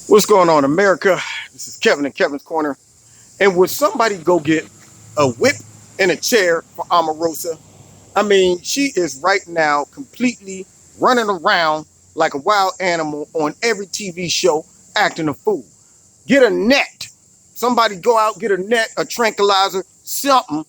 What's going on, America? This is Kevin in Kevin's Corner. And would somebody go get a whip and a chair for Omarosa? I mean, she is right now completely running around like a wild animal on every TV show acting a fool. Get a net. Somebody go out, get a net, a tranquilizer, something.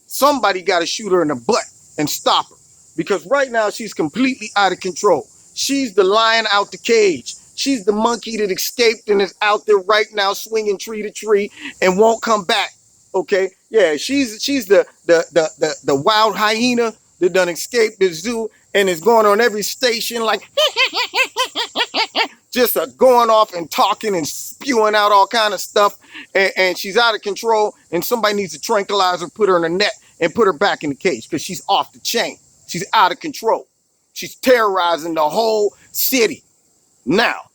Somebody got to shoot her in the butt and stop her. Because right now she's completely out of control. She's the lion out the cage. She's the monkey that escaped and is out there right now swinging tree to tree and won't come back. Okay, yeah, she's the wild hyena that done escaped the zoo and is going on every station like just going off and talking and spewing out all kind of stuff, and she's out of control. And somebody needs to tranquilize her, put her in a net, and put her back in the cage because she's off the chain. She's out of control. She's terrorizing the whole city. Now,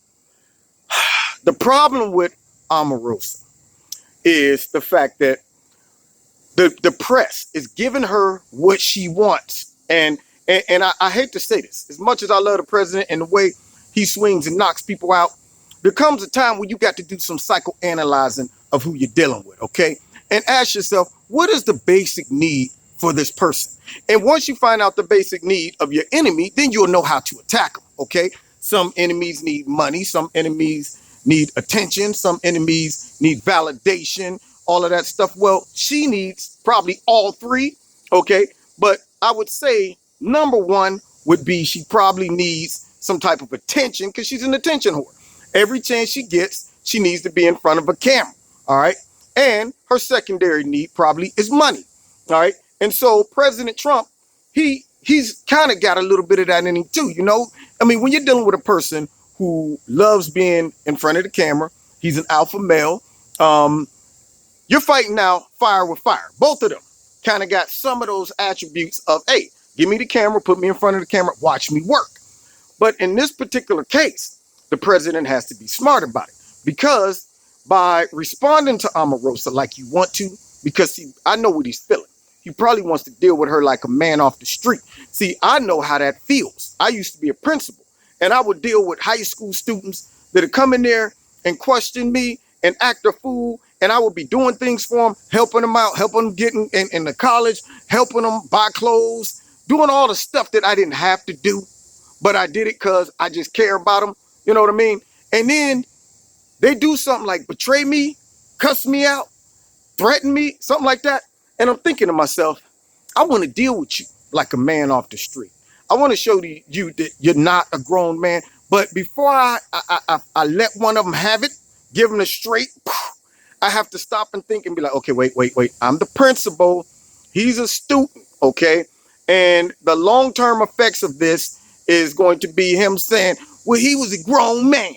the problem with Omarosa is the fact that the press is giving her what she wants. And I hate to say this, as much as I love the president and the way he swings and knocks people out, there comes a time when you got to do some psychoanalyzing of who you're dealing with, okay? And ask yourself, what is the basic need for this person? And once you find out the basic need of your enemy, then you'll know how to attack them, okay? Some enemies need money, some enemies need attention, some enemies need validation, all of that stuff. Well, she needs probably all three, okay? But I would say number one would be she probably needs some type of attention because she's an attention whore. Every chance she gets, she needs to be in front of a camera, all right? And her secondary need probably is money, all right? And so President Trump, he's kind of got a little bit of that in him too, you know? I mean, when you're dealing with a person who loves being in front of the camera, he's an alpha male, you're fighting now fire with fire. Both of them kind of got some of those attributes of, hey, give me the camera, put me in front of the camera, watch me work. But in this particular case, the president has to be smart about it, because by responding to Omarosa like you want to, because I know what he's feeling. He probably wants to deal with her like a man off the street. See, I know how that feels. I used to be a principal, and I would deal with high school students that would come in there and question me and act a fool, and I would be doing things for them, helping them out, helping them get in the college, helping them buy clothes, doing all the stuff that I didn't have to do, but I did it because I just care about them. You know what I mean? And then they do something like betray me, cuss me out, threaten me, something like that. And I'm thinking to myself, I want to deal with you like a man off the street. I want to show you that you're not a grown man. But before I let one of them have it, give them a straight, I have to stop and think and be like, okay, wait. I'm the principal. He's a student, okay? And the long-term effects of this is going to be him saying, well, he was a grown man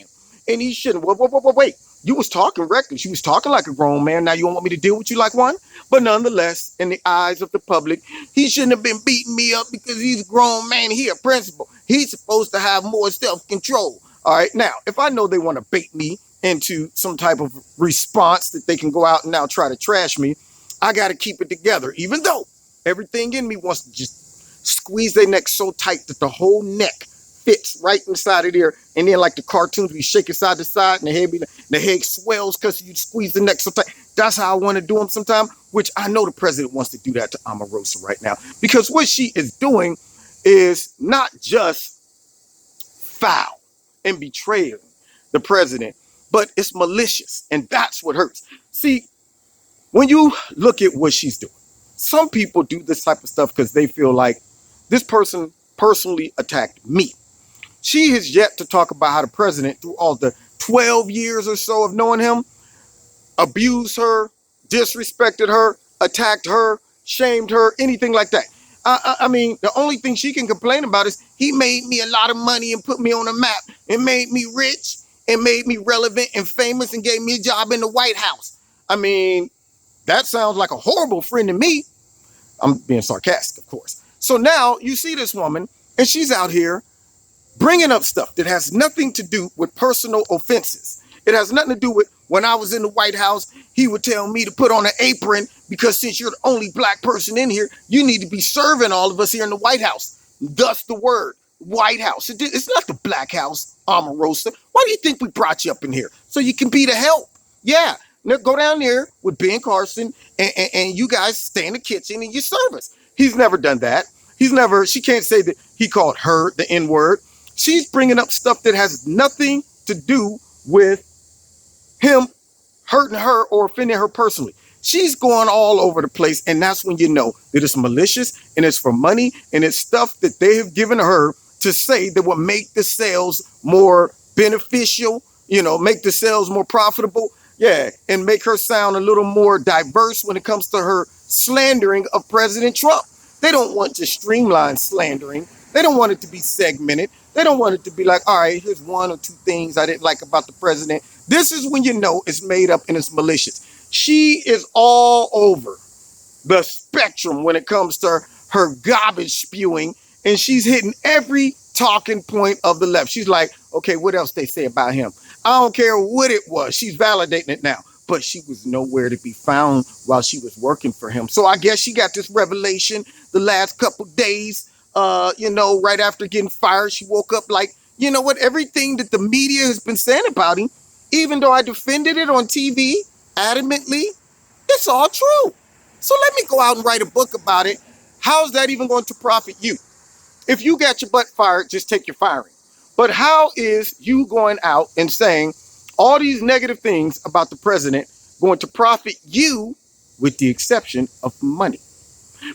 and he shouldn't. Wait. You was talking reckless. You was talking like a grown man. Now you don't want me to deal with you like one? But nonetheless, in the eyes of the public, he shouldn't have been beating me up because he's a grown man. He a principal. He's supposed to have more self-control. All right. Now, if I know they want to bait me into some type of response that they can go out and now try to trash me, I got to keep it together, even though everything in me wants to just squeeze their neck so tight that the whole neck fits right inside of there. And then like the cartoons, we shake it side to side and the head swells because you squeeze the neck so tight. That's how I want to do them sometimes, which I know the president wants to do that to Omarosa right now, because what she is doing is not just foul and betraying the president, but it's malicious. And that's what hurts. See, when you look at what she's doing, some people do this type of stuff because they feel like this person personally attacked me. She has yet to talk about how the president, through all the 12 years or so of knowing him, abused her, disrespected her, attacked her, shamed her, anything like that. I mean, the only thing she can complain about is he made me a lot of money and put me on a map and made me rich and made me relevant and famous and gave me a job in the White House. I mean, that sounds like a horrible friend to me. I'm being sarcastic, of course. So now you see this woman and she's out here bringing up stuff that has nothing to do with personal offenses. It has nothing to do with when I was in the White House, he would tell me to put on an apron because since you're the only black person in here, you need to be serving all of us here in the White House. Thus the word White House. It's not the Black House, Omarosa. Why do you think we brought you up in here? So you can be the help. Yeah. Now go down there with Ben Carson and you guys stay in the kitchen and you serve us. He's never done that. She can't say that he called her the N word. She's bringing up stuff that has nothing to do with him hurting her or offending her personally. She's going all over the place, and that's when you know that it's malicious and it's for money and it's stuff that they have given her to say that will make the sales more beneficial, make the sales more profitable, yeah, and make her sound a little more diverse when it comes to her slandering of President Trump. They don't want to streamline slandering. They don't want it to be segmented. They don't want it to be like, all right, here's one or two things I didn't like about the president. This is when you know it's made up and it's malicious. She is all over the spectrum when it comes to her garbage spewing, and she's hitting every talking point of the left. She's like, okay, what else they say about him? I don't care what it was. She's validating it now. But she was nowhere to be found while she was working for him. So I guess she got this revelation the last couple days, right after getting fired. She woke up like, you know what, everything that the media has been saying about him, even though I defended it on TV adamantly, it's all true. So let me go out and write a book about it. How's that even going to profit you? If you got your butt fired, just take your firing. But how is you going out and saying all these negative things about the president going to profit you, with the exception of money?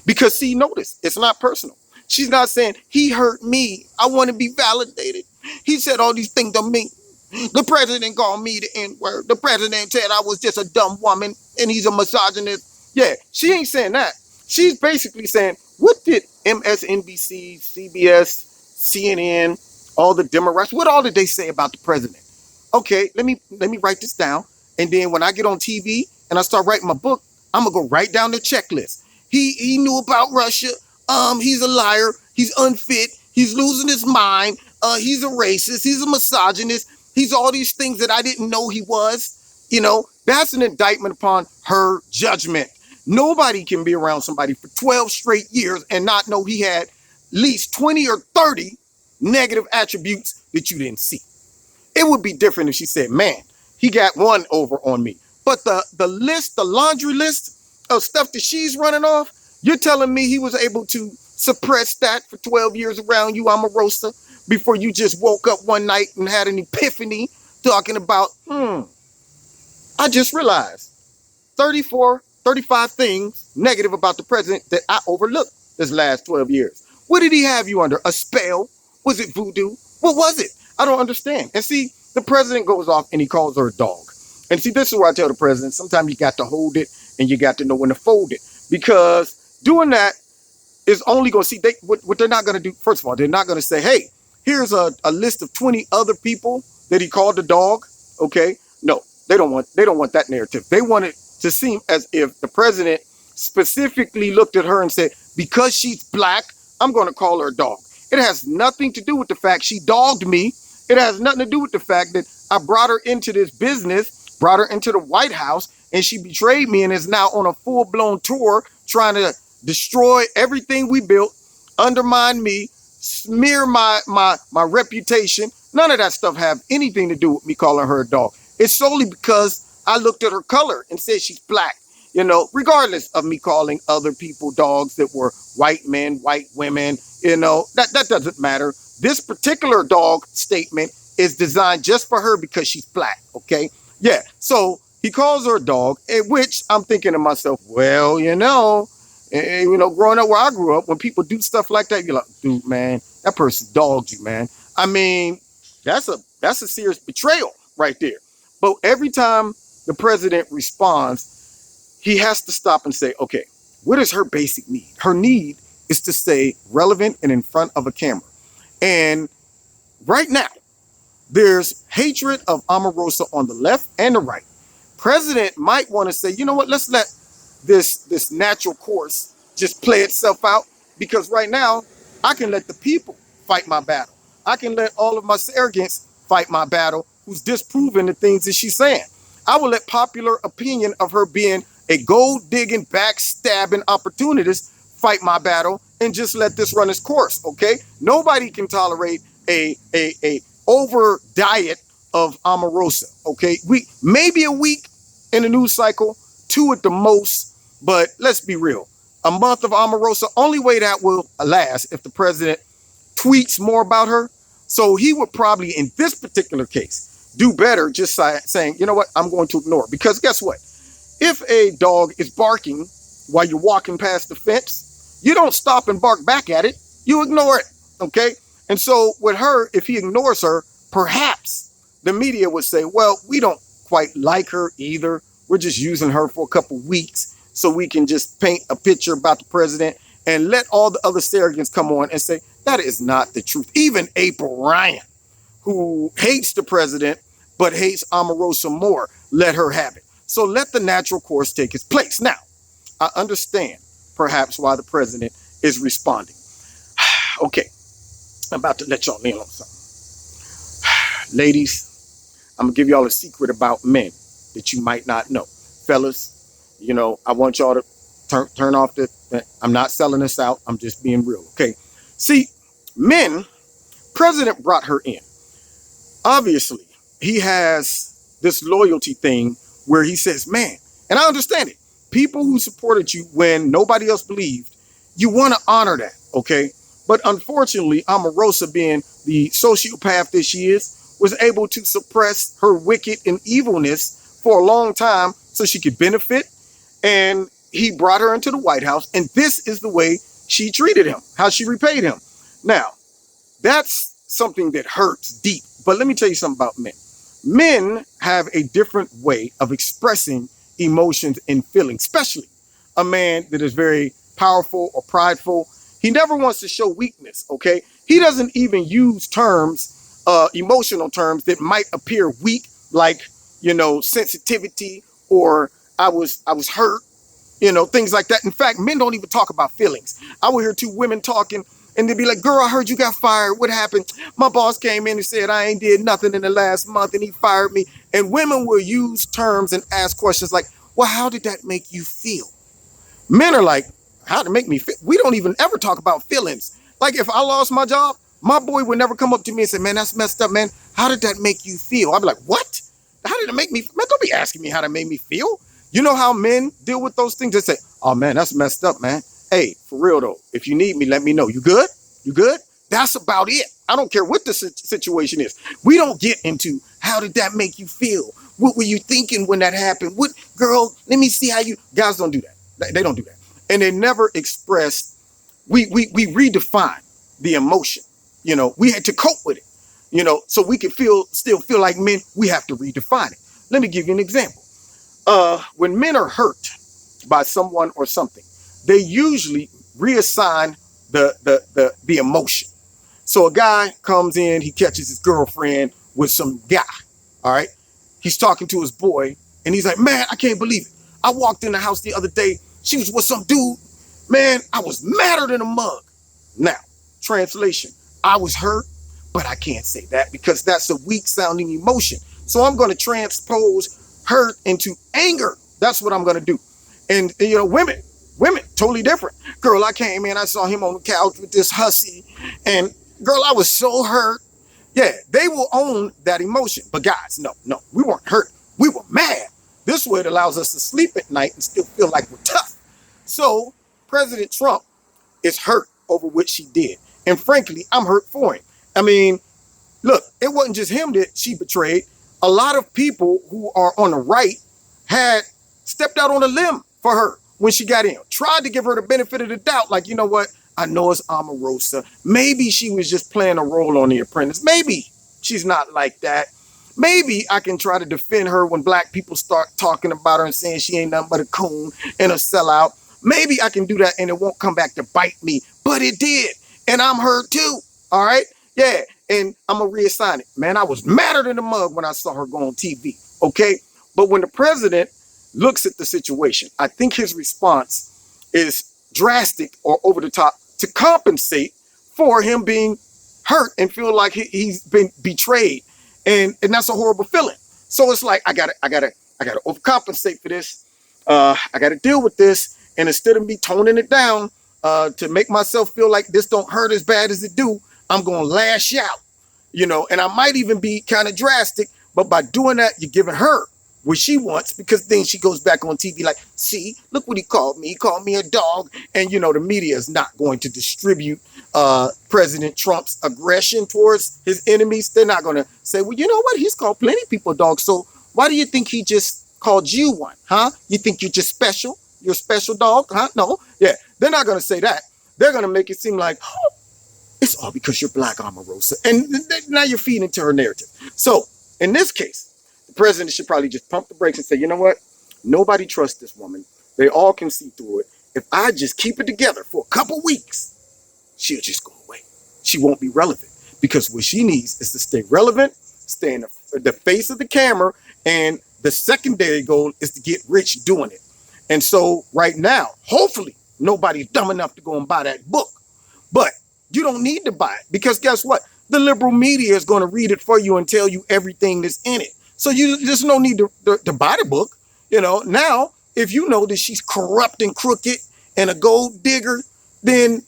Because see, notice, it's not personal. She's not saying he hurt me. I want to be validated. He said all these things to me. The president called me the N-word. The president said I was just a dumb woman and he's a misogynist. Yeah, she ain't saying that. She's basically saying, what did MSNBC, CBS, CNN, all the Democrats, what all did they say about the president? Okay, let me write this down. And then when I get on TV and I start writing my book, I'm gonna go right down the checklist. He knew about Russia. He's a liar. He's unfit. He's losing his mind. He's a racist. He's a misogynist. He's all these things that I didn't know he was. That's an indictment upon her judgment. Nobody can be around somebody for 12 straight years and not know he had at least 20 or 30 negative attributes that you didn't see. It would be different if she said, man, he got one over on me. But the laundry list of stuff that she's running off, you're telling me he was able to suppress that for 12 years around you, Omarosa, before you just woke up one night and had an epiphany talking about, I just realized 34, 35 things negative about the president that I overlooked this last 12 years. What did he have you under? A spell? Was it voodoo? What was it? I don't understand. And see, the president goes off and he calls her a dog. And see, this is where I tell the president, sometimes you got to hold it and you got to know when to fold it. Because doing that is only going to see, what they're not going to do, first of all, they're not going to say, hey, here's a list of 20 other people that he called a dog. Okay? No, they don't want that narrative. They want it to seem as if the president specifically looked at her and said, because she's black, I'm going to call her a dog. It has nothing to do with the fact she dogged me. It has nothing to do with the fact that I brought her into this business, brought her into the White House, and she betrayed me and is now on a full-blown tour trying to destroy everything we built, undermine me, smear my reputation. None of that stuff have anything to do with me calling her a dog. It's solely because I looked at her color and said she's black. Regardless of me calling other people dogs that were white men, white women, that doesn't matter. This particular dog statement is designed just for her because she's black, okay? Yeah, so he calls her a dog, at which I'm thinking to myself, well, growing up where I grew up, when people do stuff like that, you're like, dude, man, that person dogged you, man. I mean, that's a serious betrayal right there. But every time the president responds, he has to stop and say, okay, what is her basic need? Her need is to stay relevant and in front of a camera. And right now, there's hatred of Omarosa on the left and the right. President might want to say, you know what, let's let this natural course just play itself out, because right now, I can let the people fight my battle. I can let all of my surrogates fight my battle who's disproving the things that she's saying. I will let popular opinion of her being a gold-digging, backstabbing opportunist fight my battle and just let this run its course, okay? Nobody can tolerate a over diet of Omarosa, okay? We maybe a week in the news cycle, 2 at the most, but let's be real. A month of Omarosa, only way that will last if the president tweets more about her. So he would probably, in this particular case, do better just saying, you know what, I'm going to ignore it. Because guess what? If a dog is barking while you're walking past the fence, you don't stop and bark back at it. You ignore it, okay? And so with her, if he ignores her, perhaps the media would say, well, we don't quite like her either. We're just using her for a couple weeks so we can just paint a picture about the president and let all the other surrogates come on and say, that is not the truth. Even April Ryan, who hates the president but hates Omarosa more, let her have it. So let the natural course take its place. Now, I understand perhaps why the president is responding. Okay, I'm about to let y'all in on something. Ladies, I'm going to give y'all a secret about men that you might not know. Fellas, you know, I want y'all to turn off the, I'm not selling this out. I'm just being real, okay? See, men, president brought her in. Obviously, he has this loyalty thing where he says, man, and I understand it. People who supported you when nobody else believed, you want to honor that, okay? But unfortunately, Omarosa, being the sociopath that she is, was able to suppress her wicked and evilness for a long time so she could benefit. And he brought her into the White House. And this is the way she treated him, how she repaid him. Now, that's something that hurts deep. But let me tell you something about men. Men have a different way of expressing emotions and feelings, especially a man that is very powerful or prideful. He never wants to show weakness, okay? He doesn't even use terms, emotional terms that might appear weak, like, you know, sensitivity or I was hurt, you know, things like that. In fact, men don't even talk about feelings. I will hear 2 women talking and they'd be like, girl, I heard you got fired. What happened? My boss came in and said I ain't did nothing in the last month and he fired me. And women will use terms and ask questions like, well, how did that make you feel? Men are like, how to make me feel? We don't even ever talk about feelings. Like if I lost my job, my boy would never come up to me and say, man, that's messed up, man. How did that make you feel? I'd be like, what? How did it make me? Man, don't be asking me how that made me feel. You know how men deal with those things? They say, oh man, that's messed up, man. Hey, for real though, if you need me, let me know. You good? You good? That's about it. I don't care what the situation is. We don't get into how did that make you feel? What were you thinking when that happened? What, girl, let me see how you, guys don't do that. They don't do that. And they never express, we redefine the emotion. You know, we had to cope with it, you know, so we can still feel like men, we have to redefine it. Let me give you an example. When men are hurt by someone or something, they usually reassign the emotion. So a guy comes in, he catches his girlfriend with some guy, all right? He's talking to his boy, and he's like, man, I can't believe it. I walked in the house the other day, she was with some dude. Man, I was madder than a mug. Now, translation, I was hurt, but I can't say that because that's a weak sounding emotion. So I'm going to transpose hurt into anger. That's what I'm going to do. And you know, women, totally different. Girl, I came in, I saw him on the couch with this hussy, and girl, I was so hurt. Yeah, they will own that emotion. But guys, no, we weren't hurt. We were mad. This way it allows us to sleep at night and still feel like we're tough. So President Trump is hurt over what she did. And frankly, I'm hurt for him. I mean, look, it wasn't just him that she betrayed. A lot of people who are on the right had stepped out on a limb for her when she got in. Tried to give her the benefit of the doubt. Like, you know what? I know it's Omarosa. Maybe she was just playing a role on The Apprentice. Maybe she's not like that. Maybe I can try to defend her when black people start talking about her and saying she ain't nothing but a coon and a sellout. Maybe I can do that and it won't come back to bite me. But it did. And I'm hurt too. All right? Yeah. And I'm going to reassign it. Man, I was madder than a mug when I saw her go on TV. Okay? But when the president looks at the situation, I think his response is drastic or over the top to compensate for him being hurt and feel like he's been betrayed. And that's a horrible feeling. So it's like, I gotta overcompensate for this. I gotta deal with this. And instead of me toning it down, to make myself feel like this don't hurt as bad as it do, I'm going to lash out, and I might even be kind of drastic, but by doing that, you're giving her what she wants, because then she goes back on TV like, see, look what he called me. He called me a dog. And, the media is not going to distribute President Trump's aggression towards his enemies. They're not going to say, well, you know what? He's called plenty of people dogs. So why do you think he just called you one? Huh? You think you're just special? You're a special dog? Huh? No. Yeah. They're not going to say that. They're going to make it seem like, oh, it's all because you're black, Omarosa. And now you're feeding into her narrative. So in this case, the president should probably just pump the brakes and say, you know what? Nobody trusts this woman. They all can see through it. If I just keep it together for a couple weeks, she'll just go away. She won't be relevant, because what she needs is to stay relevant, stay in the face of the camera, and the secondary goal is to get rich doing it. And so right now, hopefully, nobody's dumb enough to go and buy that book. But you don't need to buy it, because guess what? The liberal media is going to read it for you and tell you everything that's in it. So there's no need to buy the book. Now, if you know that she's corrupt and crooked and a gold digger, then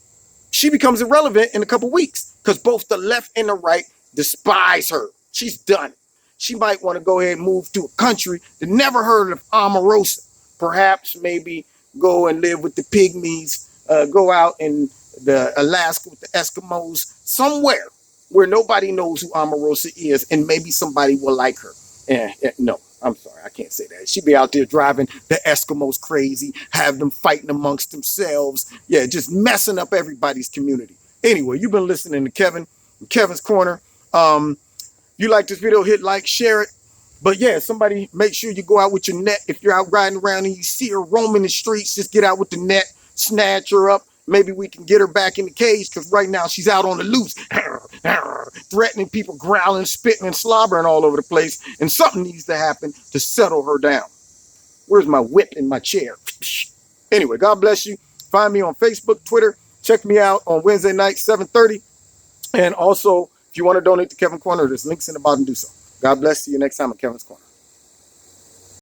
she becomes irrelevant in a couple weeks, because both the left and the right despise her. She's done. She might want to go ahead and move to a country that never heard of Omarosa. Perhaps maybe go and live with the pygmies, go out in the Alaska with the Eskimos, somewhere where nobody knows who Omarosa is, and maybe somebody will like her. No, I'm sorry, I can't say that. She'd be out there driving the Eskimos crazy, have them fighting amongst themselves. Yeah, just messing up everybody's community. Anyway, you've been listening to Kevin from Kevin's Corner. You like this video, hit like, share it. But yeah, somebody make sure you go out with your net. If you're out riding around and you see her roaming the streets, just get out with the net, snatch her up. Maybe we can get her back in the cage, because right now she's out on the loose, threatening people, growling, spitting, and slobbering all over the place. And something needs to happen to settle her down. Where's my whip in my chair? Anyway, God bless you. Find me on Facebook, Twitter. Check me out on Wednesday night, 7:30. And also, if you want to donate to Kevin Corner, there's links in the bottom. Do so. God bless. See you next time at Kevin's Corner.